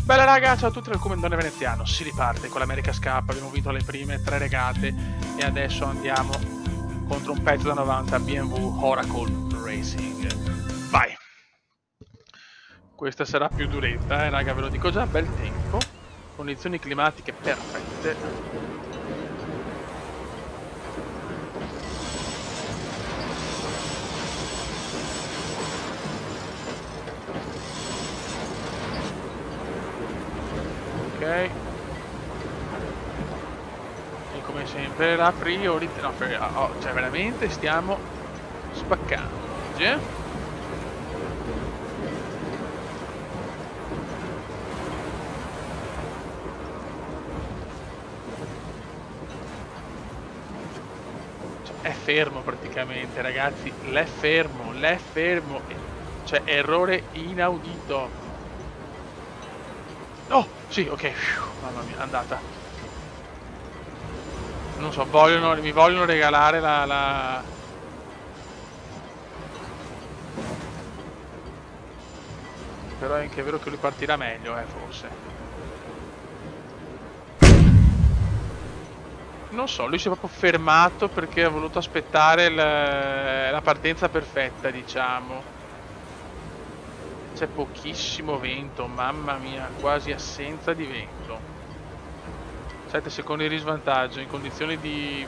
Bella raga, ciao a tutti dal Commendone Veneziano. Si riparte con l'America Scappa, abbiamo vinto le prime 3 regate e adesso andiamo contro un pezzo da 90 BMW Oracle Racing. Vai! Questa sarà più duretta, raga, ve lo dico già, bel tempo, condizioni climatiche perfette. Ok, e come sempre la priorità, no, cioè veramente stiamo spaccando oggi, Cioè, è fermo praticamente, ragazzi, l'è fermo, cioè errore inaudito. Oh, sì, ok, mamma mia, è andata. Non so, mi vogliono regalare la... Però è anche vero che lui partirà meglio, forse. Non so, lui si è proprio fermato perché ha voluto aspettare la partenza perfetta, diciamo. C'è pochissimo vento, mamma mia, quasi assenza di vento. 7 secondi di svantaggio in condizioni di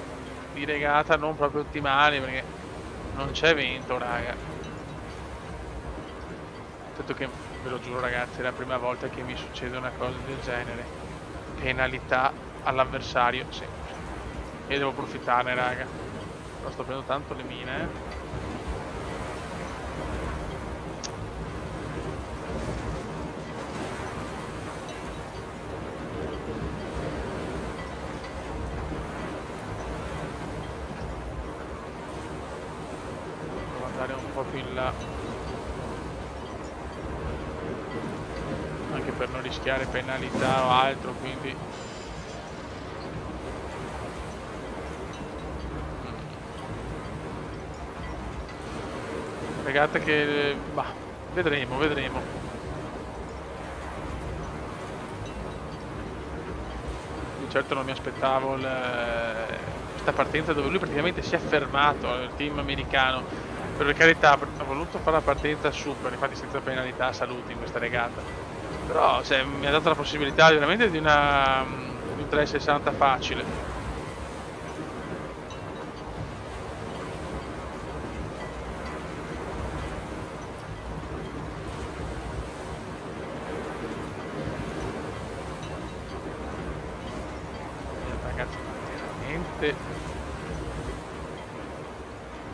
regata non proprio ottimali perché non c'è vento, raga. Tanto che ve lo giuro ragazzi, è la prima volta che mi succede una cosa del genere. Penalità all'avversario sempre. E devo approfittarne, raga. Però sto prendendo tanto le mine, Devo andare un po' più in là. Anche per non rischiare penalità o altro, quindi... Regata che... bah, vedremo. Di certo non mi aspettavo questa partenza dove lui praticamente si è fermato, il team americano. Per carità, ha voluto fare la partenza super, infatti senza penalità, saluti in questa regata. Però cioè, mi ha dato la possibilità veramente di un 360 facile. Ragazzi, veramente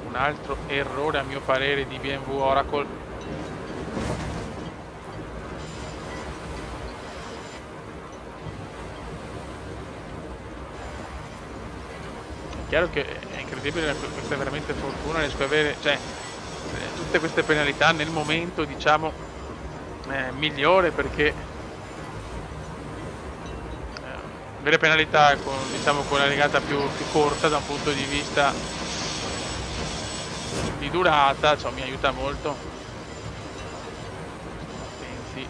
un altro errore a mio parere di BMW Oracle. È chiaro che è incredibile, questa è veramente fortuna, riesco ad avere, cioè, tutte queste penalità nel momento, diciamo, migliore, perché avere penalità con, diciamo, con la regata più corta da un punto di vista di durata, cioè, mi aiuta molto. Pensi.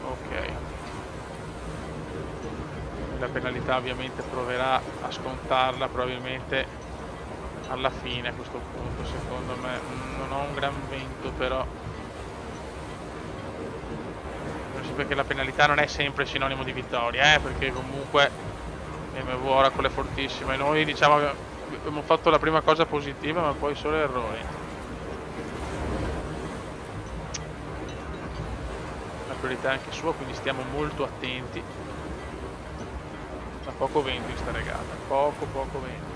Ok, la penalità ovviamente proverà a scontarla probabilmente alla fine. A questo punto secondo me non ho un gran vento, però perché la penalità non è sempre sinonimo di vittoria, perché comunque BMW Oracle è fortissima e noi, diciamo, abbiamo fatto la prima cosa positiva, ma poi solo errori. La priorità è anche sua, quindi stiamo molto attenti. Ma poco vento in sta regata, poco vento.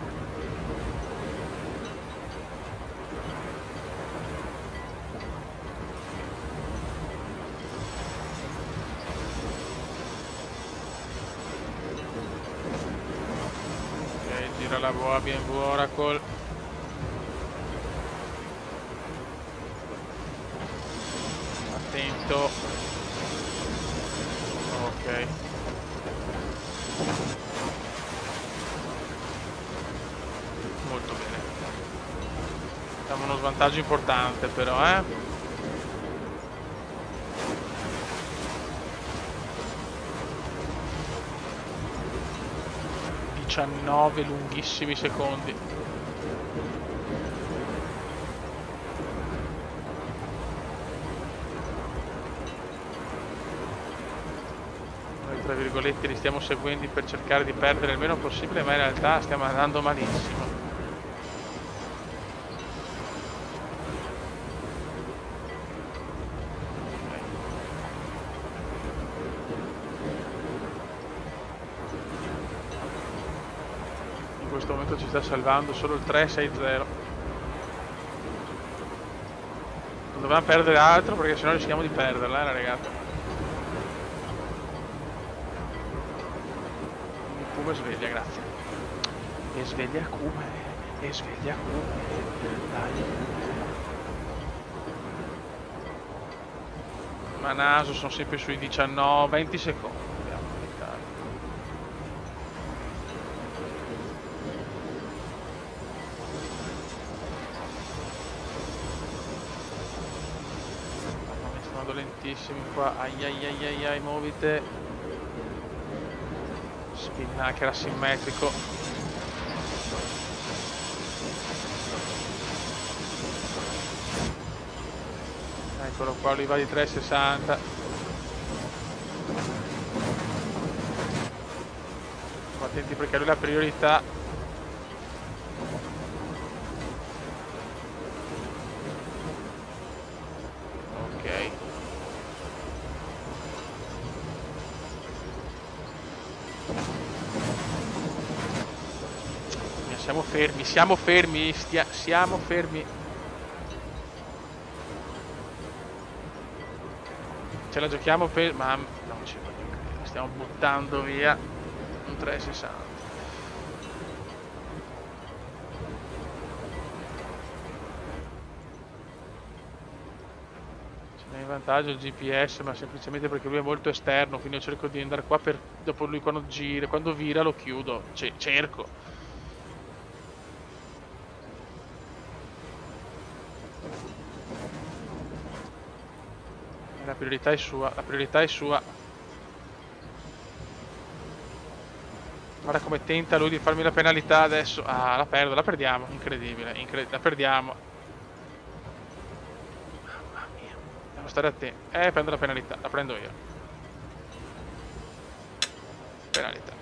Gira la boa BMW Oracle. Attento. Ok. Abbiamo uno svantaggio importante però, eh. 19 lunghissimi secondi. Noi tra virgolette li stiamo seguendo per cercare di perdere il meno possibile, ma in realtà stiamo andando malissimo. In questo momento ci sta salvando solo il 3-6-0. Non dovevamo perdere altro perché sennò rischiamo di perderla, la regata. Il Kuma sveglia, grazie. E sveglia Kuma, e sveglia Kuma. Dai. Ma naso sono sempre sui 19-20 secondi. Lentissimi qua, ai muovite. Spinnaker asimmetrico. Eccolo qua, lui va di 3,60. Attenti perché lui ha la priorità. Siamo fermi, siamo fermi. Ce la giochiamo per... ma non ci voglio credere, stiamo buttando via un 360. Ce n'è in vantaggio il GPS, ma semplicemente perché lui è molto esterno, quindi io cerco di andare qua per... dopo lui quando gira, quando vira lo chiudo, cerco. La priorità è sua, la priorità è sua. Guarda come tenta lui di farmi la penalità adesso. Ah, la perdo, la perdiamo. Incredibile, la perdiamo. Mamma mia. Devo stare attenti. Prendo la penalità, la prendo io. Penalità.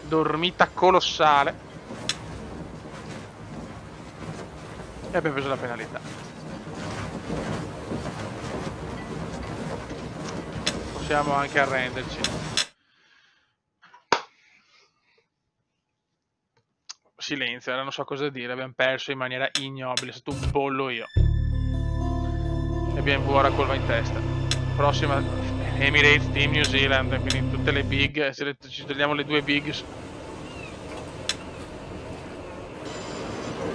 Dormita colossale. E abbiamo preso la penalità. Possiamo anche arrenderci. Silenzio, ora non so cosa dire, abbiamo perso in maniera ignobile, è stato un pollo io. E BMW ora colva in testa. Prossima Emirates, Team New Zealand, quindi tutte le big, se ci togliamo le due big.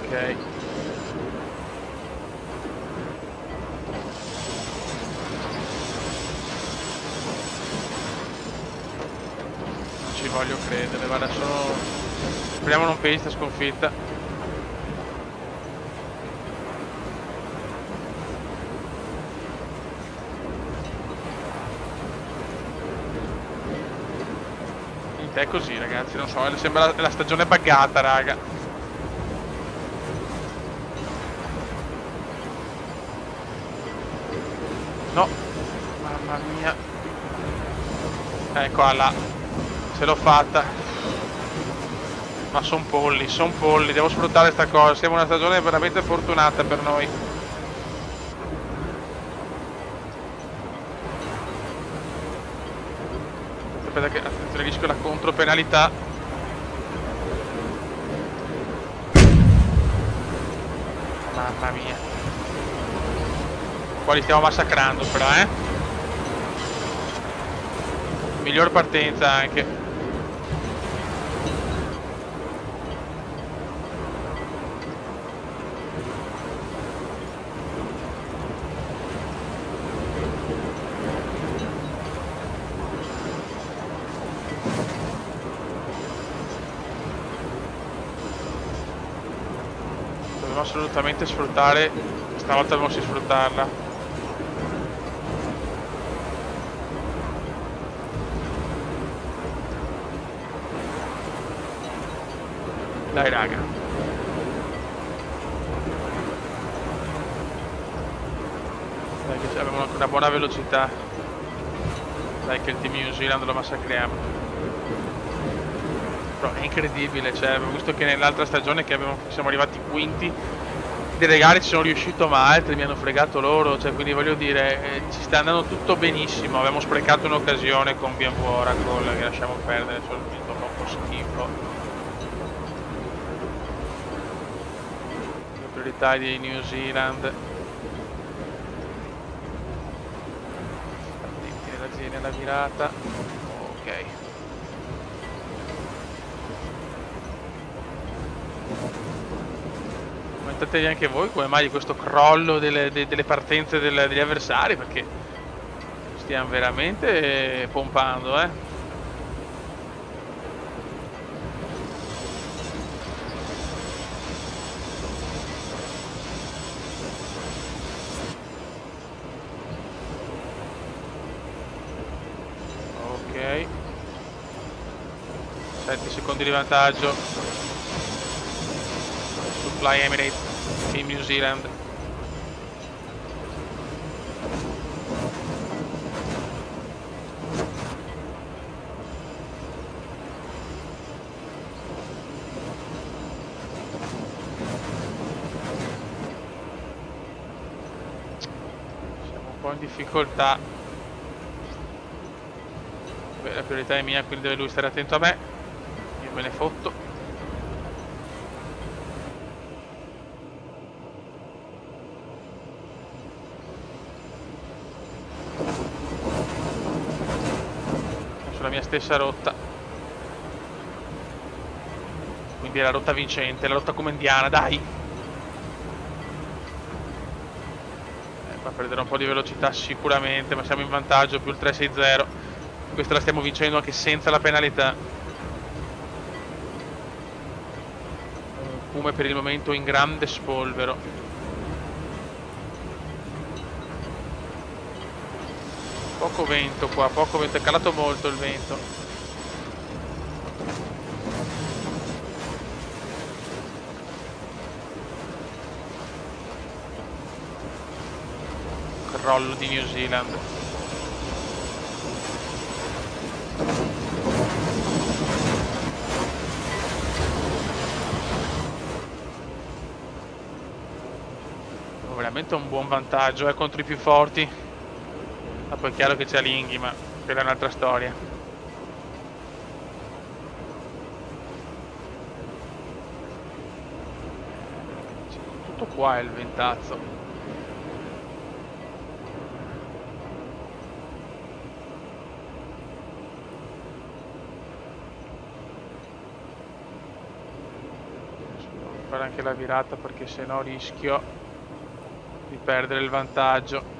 Ok. Ci voglio credere, guarda, speriamo non pensi sta sconfitta. È così ragazzi, non so, sembra la stagione buggata, raga. No, mamma mia. Eccola là. Ce l'ho fatta. Ma son polli, devo sfruttare sta cosa. Siamo una stagione veramente fortunata per noi. Aspetta che attenzione, rischio la contropenalità. Mamma mia. Qua li stiamo massacrando però, Miglior partenza anche. Dobbiamo assolutamente sfruttare. Stavolta dobbiamo sì sfruttarla. Dai raga. Dai che abbiamo una buona velocità. Dai che il team New Zealand lo massacriamo. Però è incredibile, cioè, abbiamo visto che nell'altra stagione che siamo arrivati quinti dei regali ci sono riuscito, ma altri mi hanno fregato loro, cioè, quindi voglio dire, ci sta andando tutto benissimo. Abbiamo sprecato un'occasione con BMW Oracle che lasciamo perdere, solamente fa un po' schifo. Le priorità di New Zealand. Attenti nella virata. Ok. Commentate anche voi come mai questo crollo delle partenze degli avversari, perché stiamo veramente pompando, Ok, 7 secondi di vantaggio. Fly Emirates, Team New Zealand. Siamo un po' in difficoltà. Beh, la priorità è mia, quindi deve lui stare attento a me. Io me ne fotto. Sulla mia stessa rotta, quindi è la rotta vincente, la rotta comendiana, dai. Fa perdere un po' di velocità sicuramente, ma siamo in vantaggio, più il 360. Questa la stiamo vincendo anche senza la penalità. Pume per il momento in grande spolvero. Poco vento qua, poco vento, è calato molto il vento. Crollo di New Zealand. Veramente un buon vantaggio contro i più forti. Ma poi è chiaro che c'è Linghi, ma quella è un'altra storia. Tutto qua è il ventazzo. Devo fare anche la virata perché sennò rischio di perdere il vantaggio.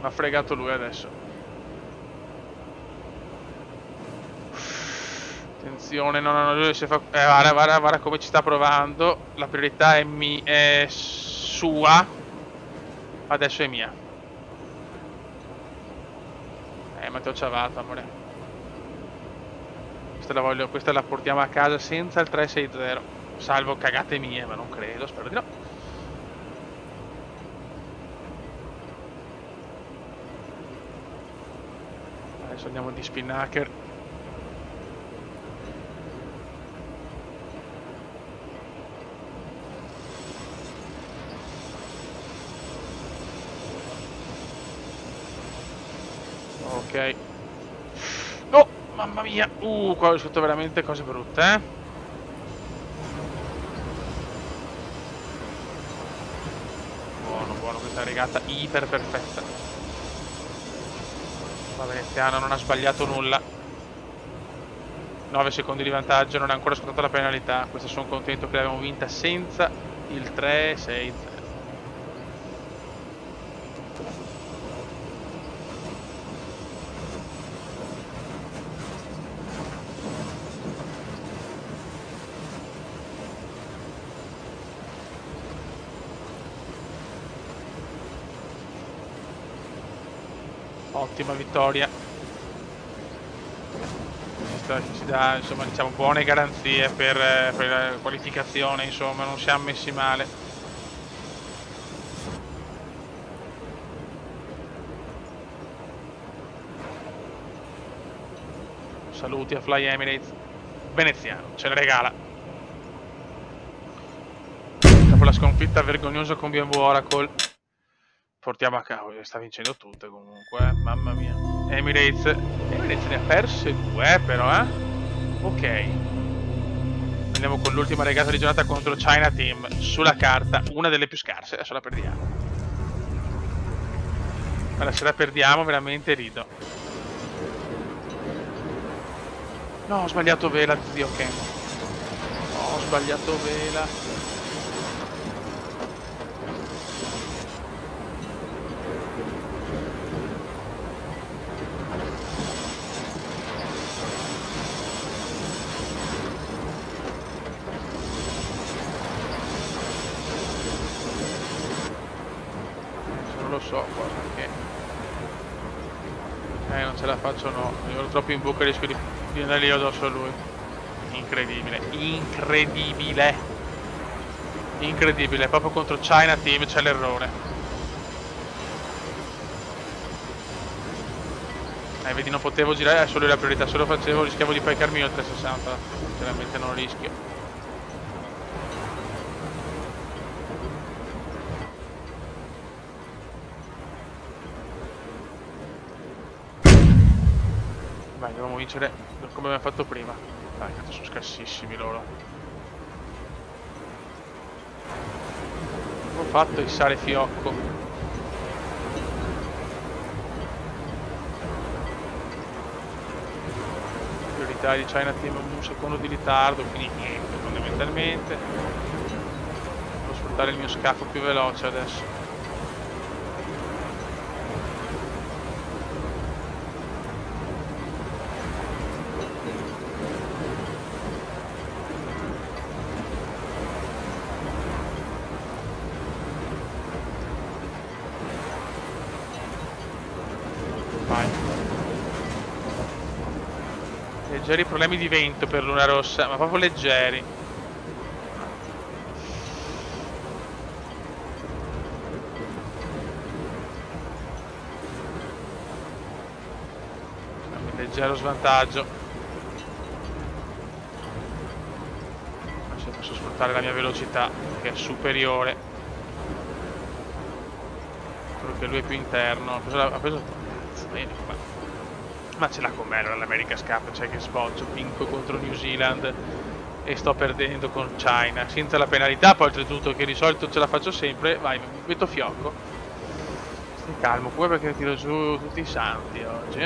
Mi ha fregato lui adesso. Attenzione, no, lui si fa. Guarda come ci sta provando. La priorità è sua. Adesso è mia. Matteo Ciavatta, amore. Questa la portiamo a casa senza il 360. Salvo cagate mie, ma non credo, spero di no. Adesso andiamo di spinnaker. Ok. Oh, mamma mia. Qua ho risolto veramente cose brutte, Buono, questa regata iper perfetta. La veneziana non ha sbagliato nulla. 9 secondi di vantaggio, non è ancora scontata la penalità. Questa sono contento che l'abbiamo vinta senza il 3-6-0. Ottima vittoria. Ci dà, insomma, diciamo, buone garanzie per la qualificazione, insomma, non siamo messi male. Saluti a Fly Emirates. Veneziano, ce la regala. Dopo la sconfitta vergognosa con BMW Oracle, portiamo a cavolo, sta vincendo tutte comunque, mamma mia. Emirates ne ha perse due, però, ok. Andiamo con l'ultima regata di giornata contro China Team. Sulla carta, una delle più scarse, adesso la perdiamo. Allora, se la perdiamo, veramente rido. No, ho sbagliato vela, zio Ken. Ho sbagliato vela. Non lo so cosa che... non ce la faccio, no. Io ero troppo in bocca e rischio di andare io addosso a lui. Incredibile, incredibile. Incredibile, proprio contro China Team c'è l'errore. Vedi, non potevo girare, adesso lui la priorità, se lo facevo rischiavo di paicarmi io il 360. Sinceramente non rischio. Vai, dobbiamo vincere come abbiamo fatto prima. Dai, cazzo, sono scarsissimi loro. Ho fatto il sale fiocco. Priorità di China Team un secondo di ritardo, quindi niente fondamentalmente. Devo sfruttare il mio scafo più veloce adesso. Leggeri problemi di vento per Luna Rossa, ma proprio leggeri. Un leggero svantaggio. Se posso sfruttare la mia velocità, che è superiore. Solo che lui è più interno. Ha preso... Ma ce l'ha con me allora l'America Cup, cioè che sboccio, vinco contro New Zealand e sto perdendo con China, senza la penalità, poi oltretutto che di solito ce la faccio sempre. Vai, mi metto fiocco. Stai calmo pure perché tiro giù tutti i santi oggi,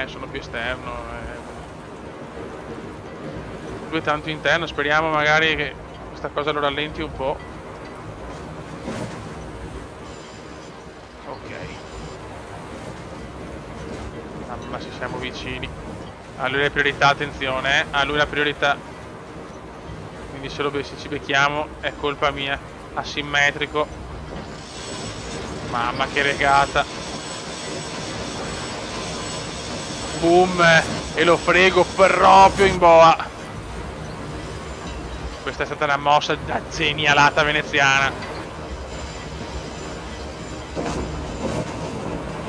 sono più esterno. Lui è tanto interno, speriamo magari che questa cosa lo rallenti un po'. Ok. Ma ci siamo vicini. A lui la priorità, attenzione, a lui la priorità. Quindi se ci becchiamo è colpa mia. Asimmetrico. Mamma che regata. Boom. E lo frego proprio in boa. Questa è stata una mossa da genialata veneziana.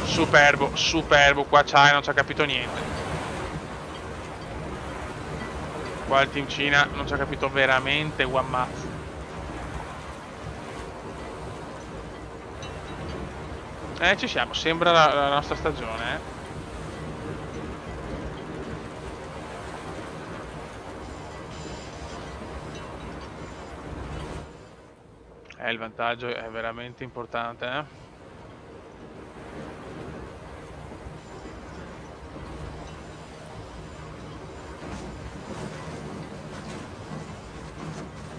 Superbo, superbo. Qua China non ci ha capito niente. Qua il team Cina non ci ha capito veramente one mazzo. Ci siamo, sembra la nostra stagione, il vantaggio è veramente importante,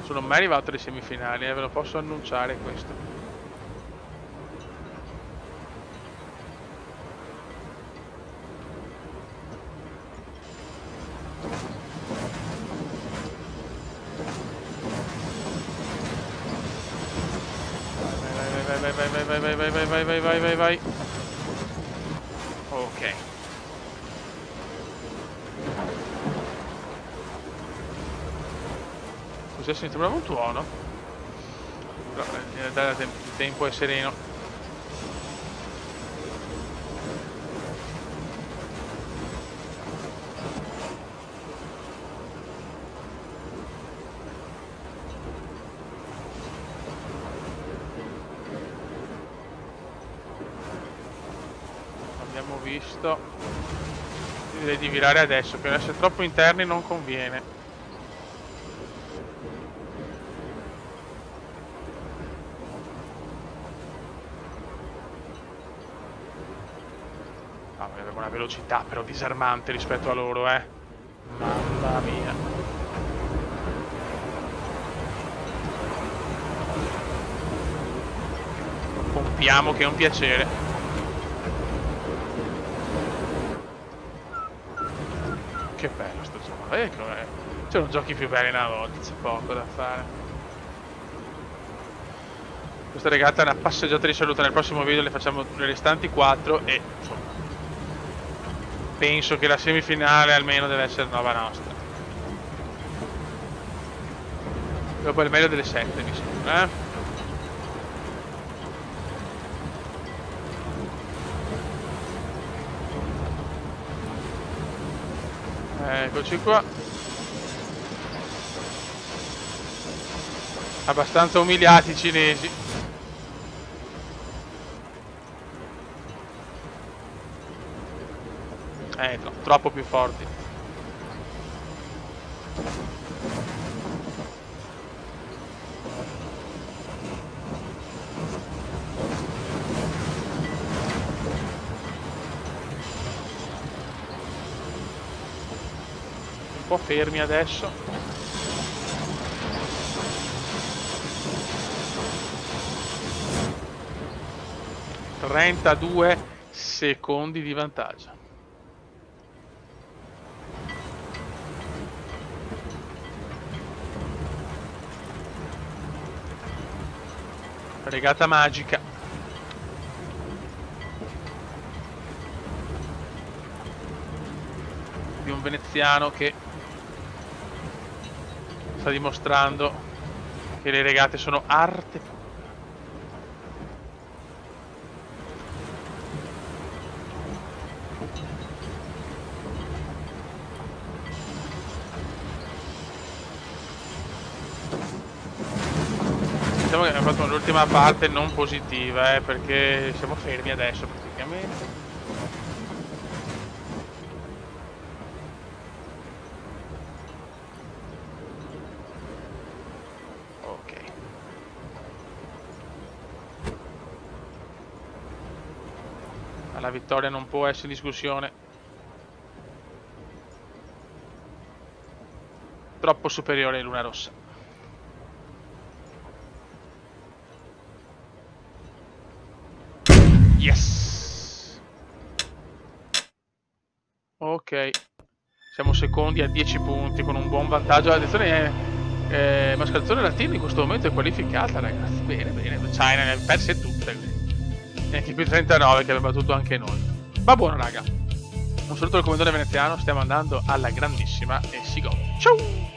Sono mai arrivato alle semifinali, ve lo posso annunciare questo. vai. Ok. Così mi sembrava un tuono. Però il tempo è sereno. Abbiamo visto. Direi di virare adesso, per essere troppo interni non conviene. Avevo una velocità però disarmante rispetto a loro, mamma mia. Pompiamo che è un piacere. Che bello sto gioco, c'erano giochi più belli una volta, c'è poco da fare. Questa regata è una passeggiata di saluto, nel prossimo video le facciamo le restanti 4 e insomma penso che la semifinale almeno deve essere nuova nostra. Dopo il meglio delle 7 mi sembra, Eccoci qua. Abbastanza umiliati i cinesi. Troppo più forti. Un po' fermi adesso. ...32 secondi di vantaggio. Regata magica. Di un veneziano che sta dimostrando che le regate sono arte pura. Diciamo che abbiamo fatto l'ultima parte non positiva, perché siamo fermi adesso praticamente. Ok. Ma la vittoria non può essere in discussione. Troppo superiore Luna Rossa. Yes! Ok, siamo secondi a 10 punti con un buon vantaggio. Attenzione, Mascalzone Latino in questo momento è qualificata, ragazzi. Bene, bene. China ne ha perse tutte. Neanche più 39 che abbiamo battuto anche noi. Va buono, raga. Un saluto al commendatore veneziano. Stiamo andando alla grandissima e si gode. Ciao!